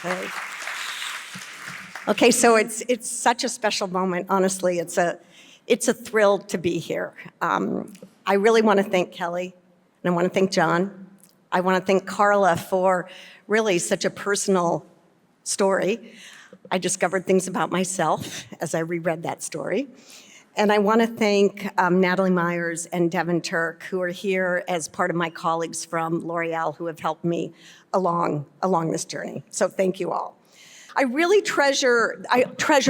Great. Okay, so it's such a special moment. Honestly, it's a thrill to be here. I really want to thank Kelly, and I want to thank John. I want to thank Carla for really such a personal story. I discovered things about myself as I reread that story. And I want to thank Natalie Myers and Devin Turk, who are here as part of my colleagues from L'Oreal who have helped me along this journey. So thank you all. I really treasure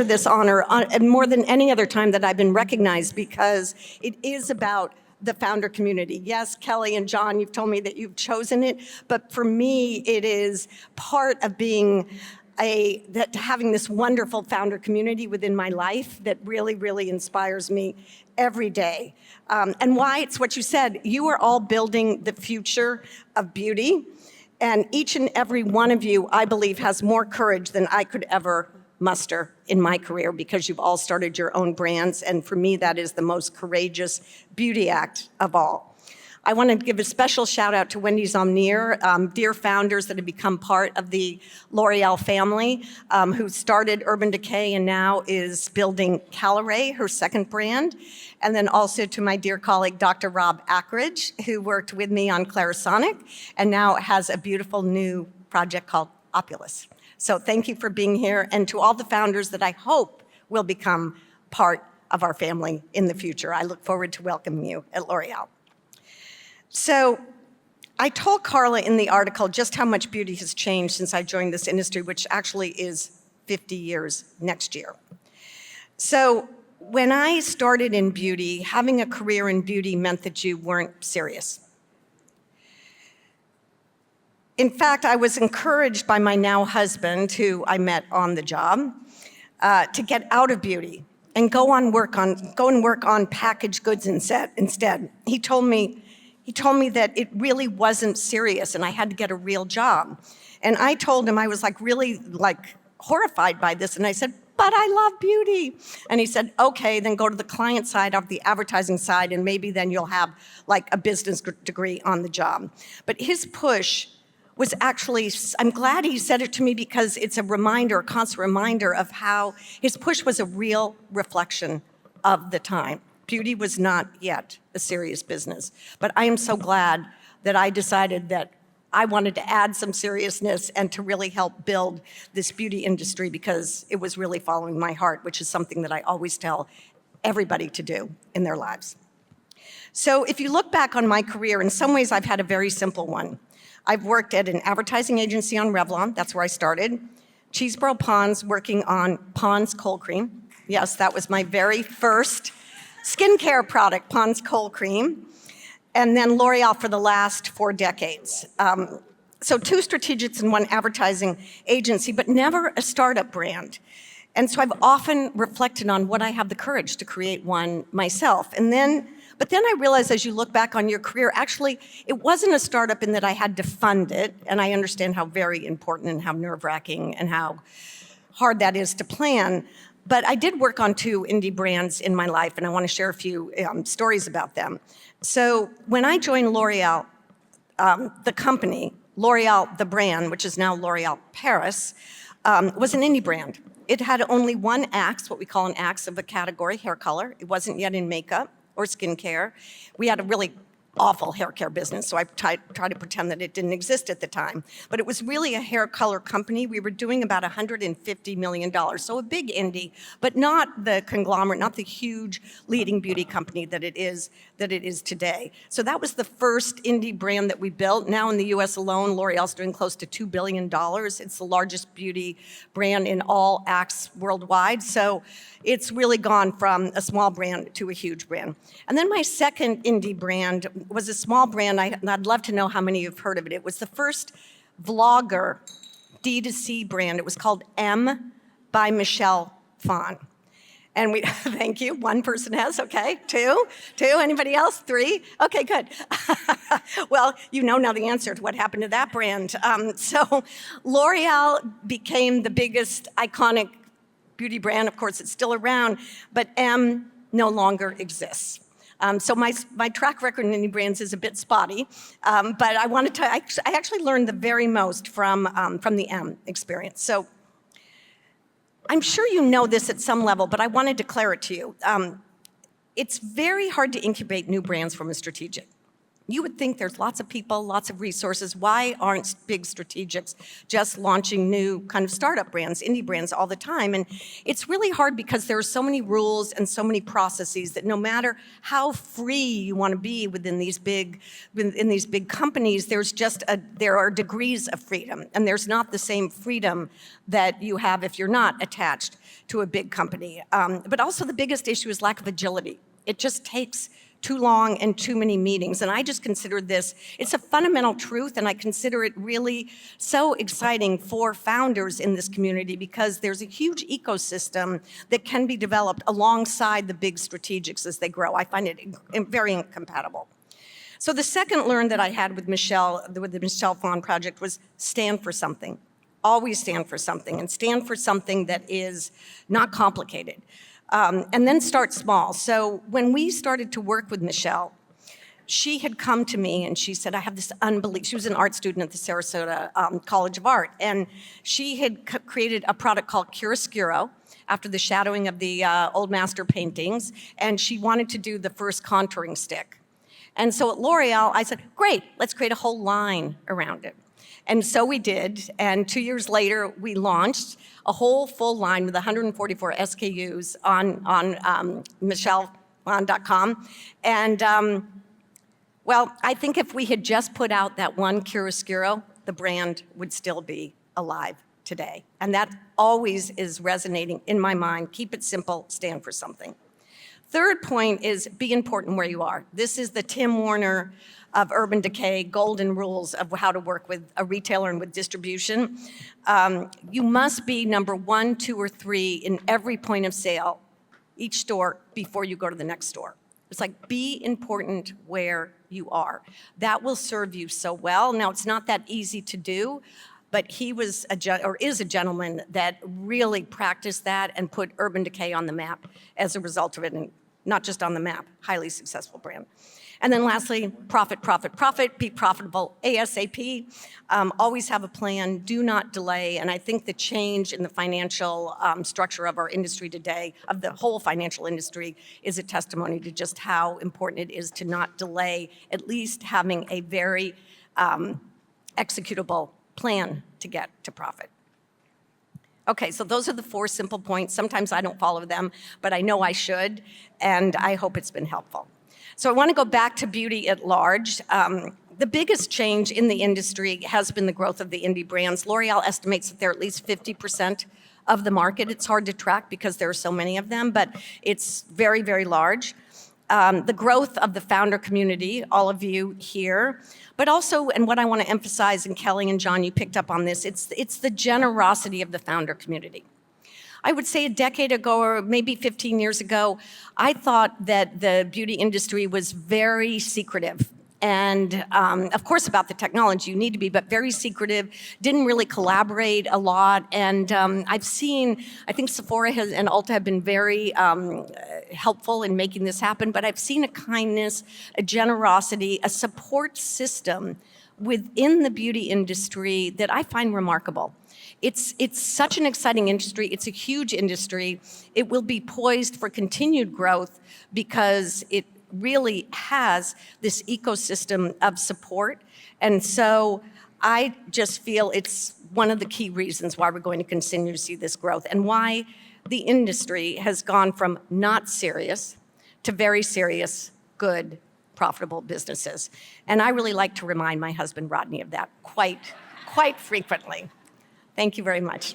this honor and more than any other time that I've been recognized, because it is about the founder community. Yes, Kelly and John, you've told me that you've chosen it, but for me, it is part of being having this wonderful founder community within my life that really, really inspires me every day. And why? It's what you said. You are all building the future of beauty. And each and every one of you, I believe, has more courage than I could ever muster in my career, because you've all started your own brands. And for me, that is the most courageous beauty act of all. I want to give a special shout out to Wendy Zomnier, dear founders that have become part of the L'Oreal family, who started Urban Decay and now is building Caliray, her second brand. And then also to my dear colleague, Dr. Rob Ackridge, who worked with me on Clarisonic and now has a beautiful new project called Opulus. So thank you for being here, and to all the founders that I hope will become part of our family in the future. I look forward to welcoming you at L'Oreal. So I told Carla in the article just how much beauty has changed since I joined this industry, which actually is 50 years next year. So when I started in beauty, having a career in beauty meant that you weren't serious. In fact, I was encouraged by my now husband, who I met on the job, to get out of beauty and go and work on packaged goods instead. He told me that it really wasn't serious and I had to get a real job. And I told him, I was really horrified by this. And I said, but I love beauty. And he said, okay, then go to the client side of the advertising side, and maybe then you'll have a business degree on the job. But his push was actually, I'm glad he said it to me, because it's a reminder, a constant reminder of how his push was a real reflection of the time. Beauty was not yet a serious business, but I am so glad that I decided that I wanted to add some seriousness and to really help build this beauty industry, because it was really following my heart, which is something that I always tell everybody to do in their lives. So if you look back on my career, in some ways I've had a very simple one. I've worked at an advertising agency on Revlon, that's where I started. Cheeseboro Ponds, working on Pond's Cold Cream. Yes, that was my very first skincare product, Pond's Cold Cream. And then L'Oreal for the last 4 decades. So 2 strategics and 1 advertising agency, but never a startup brand. And so I've often reflected on would I have the courage to create one myself. But then I realized, as you look back on your career, actually, it wasn't a startup in that I had to fund it, and I understand how very important and how nerve-wracking and how hard that is to plan. But I did work on 2 indie brands in my life, and I want to share a few stories about them. So when I joined L'Oreal, the company, L'Oreal, the brand, which is now L'Oreal Paris, was an indie brand. It had only 1 axe, what we call an axe of a category, hair color. It wasn't yet in makeup or skincare. We had a really awful hair care business, so I tried to pretend that it didn't exist at the time. But it was really a hair color company. We were doing about $150 million, so a big indie, but not the conglomerate, not the huge leading beauty company that it is today. So that was the first indie brand that we built. Now in the US alone, L'Oreal's doing close to $2 billion. It's the largest beauty brand in all acts worldwide. So it's really gone from a small brand to a huge brand. And then my second indie brand was a small brand. I'd love to know how many of you have heard of it. It was the first vlogger D2C brand. It was called M by Michelle Phan. And we, thank you, 1 person has, okay, 2, anybody else, 3? Okay, good. Well, you know now the answer to what happened to that brand. So L'Oreal became the biggest iconic beauty brand. Of course, it's still around, but M no longer exists. So my track record in indie brands is a bit spotty, but I actually learned the very most from the M experience. So I'm sure you know this at some level, but I want to declare it to you. It's very hard to incubate new brands from a strategic. You would think there's lots of people, lots of resources. Why aren't big strategics just launching new kind of startup brands, indie brands all the time? And it's really hard because there are so many rules and so many processes that no matter how free you want to be within these big companies, there are degrees of freedom, and there's not the same freedom that you have if you're not attached to a big company. But also the biggest issue is lack of agility. It just takes too long and too many meetings. And I just consider this, it's a fundamental truth, and I consider it really so exciting for founders in this community because there's a huge ecosystem that can be developed alongside the big strategics as they grow. I find it very incompatible. So the second learn that I had with the Michelle Phan project was stand for something. Always stand for something, and stand for something that is not complicated. And then start small. So when we started to work with Michelle, she had come to me and she said, I have this she was an art student at the Sarasota College of Art, and she had created a product called Chiaroscuro after the shadowing of the old master paintings, and she wanted to do the first contouring stick. And so at L'Oreal, I said, great, let's create a whole line around it. And so we did, and 2 years later, we launched a whole full line with 144 SKUs on michellefan.com. And well, I think if we had just put out that one Chiaroscuro, the brand would still be alive today. And that always is resonating in my mind. Keep it simple, stand for something. Third point is be important where you are. This is the Tim Warner of Urban Decay golden rules of how to work with a retailer and with distribution. You must be number 1, 2, or 3 in every point of sale, each store, before you go to the next store. It's like, be important where you are. That will serve you so well. Now, it's not that easy to do, but he is a gentleman that really practiced that and put Urban Decay on the map as a result of it, and not just on the map, highly successful brand. And then lastly, profit, profit, profit, be profitable ASAP. Always have a plan, do not delay. And I think the change in the financial structure of our industry today, of the whole financial industry, is a testimony to just how important it is to not delay, at least having a very executable plan to get to profit. Okay, so those are the 4 simple points. Sometimes I don't follow them, but I know I should, and I hope it's been helpful. So I want to go back to beauty at large. The biggest change in the industry has been the growth of the indie brands. L'Oreal estimates that they're at least 50% of the market. It's hard to track because there are so many of them, but it's very, very large. The growth of the founder community, all of you here, but also, and what I want to emphasize, and Kelly and John, you picked up on this, it's the generosity of the founder community. I would say a decade ago, or maybe 15 years ago, I thought that the beauty industry was very secretive. And of course, about the technology, you need to be, but very secretive, didn't really collaborate a lot. And I've seen, I think Sephora and Ulta have been very helpful in making this happen, but I've seen a kindness, a generosity, a support system within the beauty industry that I find remarkable. It's such an exciting industry. It's a huge industry. It will be poised for continued growth because it really has this ecosystem of support. And so I just feel it's one of the key reasons why we're going to continue to see this growth and why the industry has gone from not serious to very serious, good, profitable businesses. And I really like to remind my husband, Rodney, of that quite frequently. Thank you very much.